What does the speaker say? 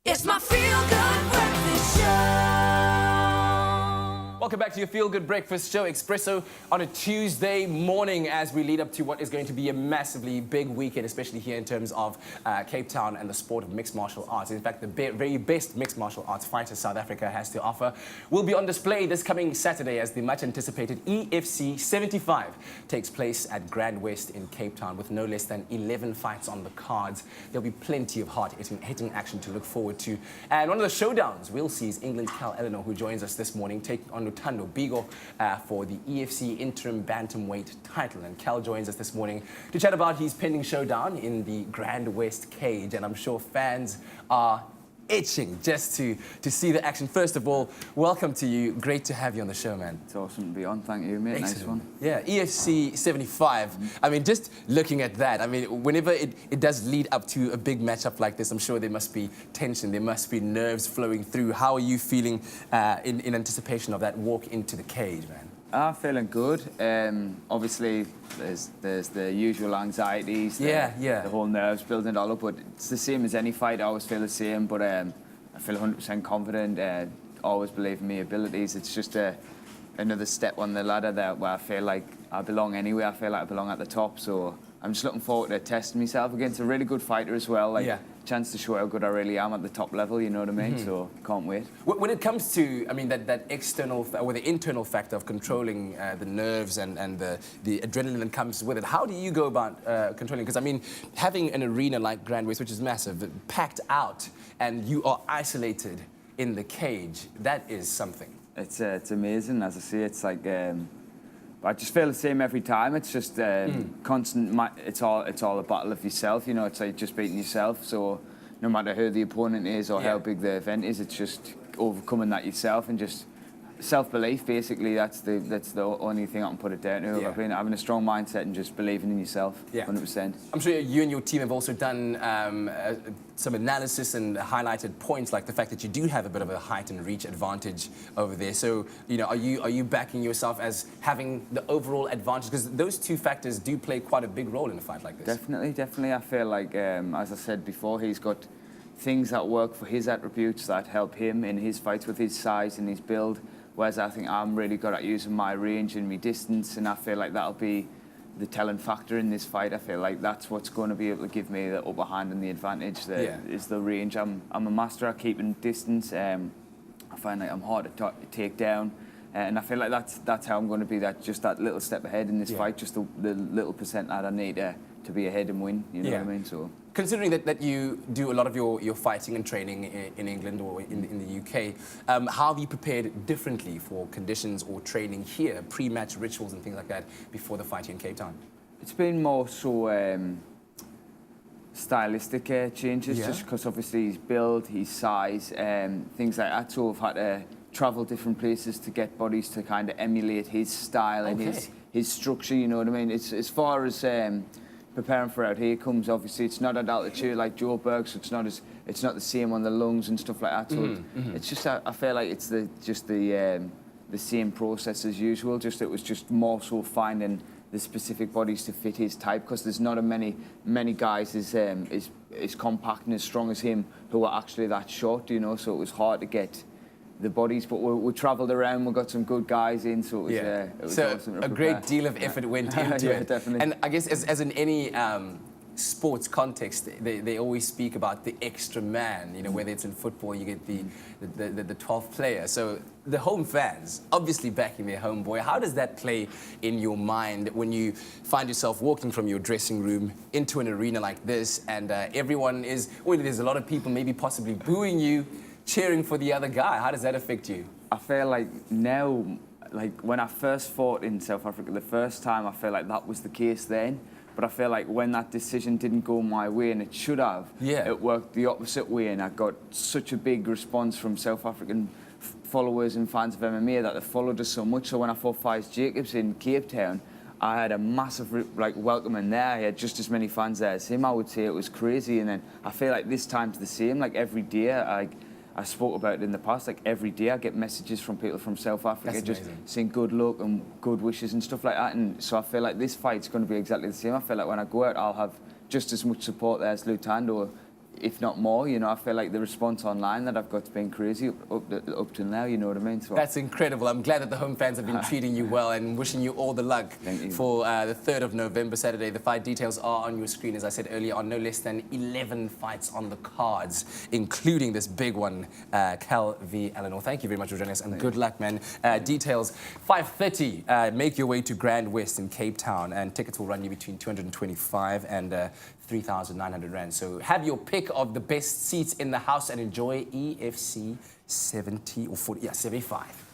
It's my feel-good breakfast show. Welcome back to your Feel Good Breakfast Show, Expresso, on a Tuesday morning as we lead up to what is going to be a massively big weekend, especially here in terms of Cape Town and the sport of mixed martial arts. In fact, the very best mixed martial arts fighters South Africa has to offer will be on display this coming Saturday as the much-anticipated EFC 75 takes place at GrandWest in Cape Town with no less than 11 fights on the cards. There'll be plenty of hard-hitting action to look forward to. And one of the showdowns we'll see is England's Ellenor, who joins us this morning, taking on Luthando Biko for the EFC Interim bantamweight title. And Cal joins us this morning to chat about his pending showdown in the GrandWest cage. And I'm sure fans are itching just to see the action. First of all, welcome to you. Great to have you on the show, man. It's awesome to be on. Thank you, mate. Excellent. Nice one. Yeah, EFC 75. I mean, just looking at that, I mean, whenever it does lead up to a big matchup like this, I'm sure there must be tension, there must be nerves flowing through. How are you feeling in anticipation of that walk into the cage, man? I'm feeling good. Obviously, there's the usual anxieties, the whole nerves building it all up, but it's the same as any fight. I always feel the same, but I feel 100% confident, always believe in my abilities. It's just another step on the ladder there where I feel like I belong anyway. I feel like I belong at the top, so I'm just looking forward to testing myself against a really good fighter as well. Like, chance to show how good I really am at the top level, you know what I mean? So can't wait. When it comes to, I mean, that external or the internal factor of controlling the nerves and the adrenaline that comes with it, how do you go about controlling? Because I mean, having an arena like GrandWest, which is massive, packed out, and you are isolated in the cage, that is something. It's amazing. As I say, it's like I just feel the same every time. It's just constant. It's all a battle of yourself. You know, it's like just beating yourself. So no matter who the opponent is or how big the event is, it's just overcoming that yourself and just self-belief. Basically, that's the only thing I can put it down to. I've been having a strong mindset and just believing in yourself. 100%. I'm sure you and your team have also done some analysis and highlighted points like the fact that you do have a bit of a height and reach advantage over there. So, you know, are you backing yourself as having the overall advantage? Because those two factors do play quite a big role in a fight like this. Definitely. I feel like, as I said before, he's got things that work for his attributes that help him in his fights with his size and his build. Whereas I think I'm really good at using my range and my distance, and I feel like that'll be the telling factor in this fight. I feel like that's what's going to be able to give me the upper hand and the advantage. Is the range. I'm a master at keeping distance. I find like I'm hard to take down, and I feel like that's how I'm going to be. Just that little step ahead in this fight, just the little percent that I need to be ahead and win. You know what I mean? So. Considering that you do a lot of your fighting and training in England or in the UK, how have you prepared differently for conditions or training here, pre-match rituals and things like that before the fight in Cape Town? It's been more so stylistic changes, just because obviously his build, his size, things like that. So I've had to travel different places to get bodies to kind of emulate his style and his structure, you know what I mean? It's as far as preparing for out here comes, obviously it's not at altitude like Joburg, so it's not the same on the lungs and stuff like that. So it's just I feel like it's the same process as usual. Just it was just more so finding the specific bodies to fit his type, because there's not many guys as compact and as strong as him who are actually that short, you know. So it was hard to get the bodies, but we travelled around, we got some good guys in, so it was awesome to a great deal of effort went into it. Definitely. And I guess as in any sports context, they always speak about the extra man, you know, whether it's in football, you get the 12th player. So the home fans, obviously backing their homeboy, how does that play in your mind when you find yourself walking from your dressing room into an arena like this and everyone is, well, there's a lot of people maybe possibly booing you, cheering for the other guy? How does that affect you? I feel like now, like when I first fought in South Africa the first time, I feel like that was the case then. But I feel like when that decision didn't go my way, and it should have, it worked the opposite way, and I got such a big response from South African followers and fans of MMA that they followed us so much. So when I fought Fies Jacobs in Cape Town, I had a massive welcome in there. I had just as many fans there as him. I would say it was crazy. And then I feel like this time's the same. Like every day, I spoke about it in the past, like every day I get messages from people from South Africa just saying good luck and good wishes and stuff like that. And so I feel like this fight's going to be exactly the same. I feel like when I go out, I'll have just as much support there as Luthando if not more. You know, I feel like the response online that I've got's been crazy up to now. You know what I mean? So That's incredible. I'm glad that the home fans have been treating you well and wishing you all the luck Thank you. for the 3rd of November, Saturday. The fight details are on your screen, as I said earlier, on no less than 11 fights on the cards, including this big one, Cal v. Ellenor. Thank you very much for joining us, and good luck, man. Details, 5:30. Make your way to GrandWest in Cape Town, and tickets will run you between 225 and 3,900 Rand. So have your pick of the best seats in the house and enjoy EFC 70 or 40, 75.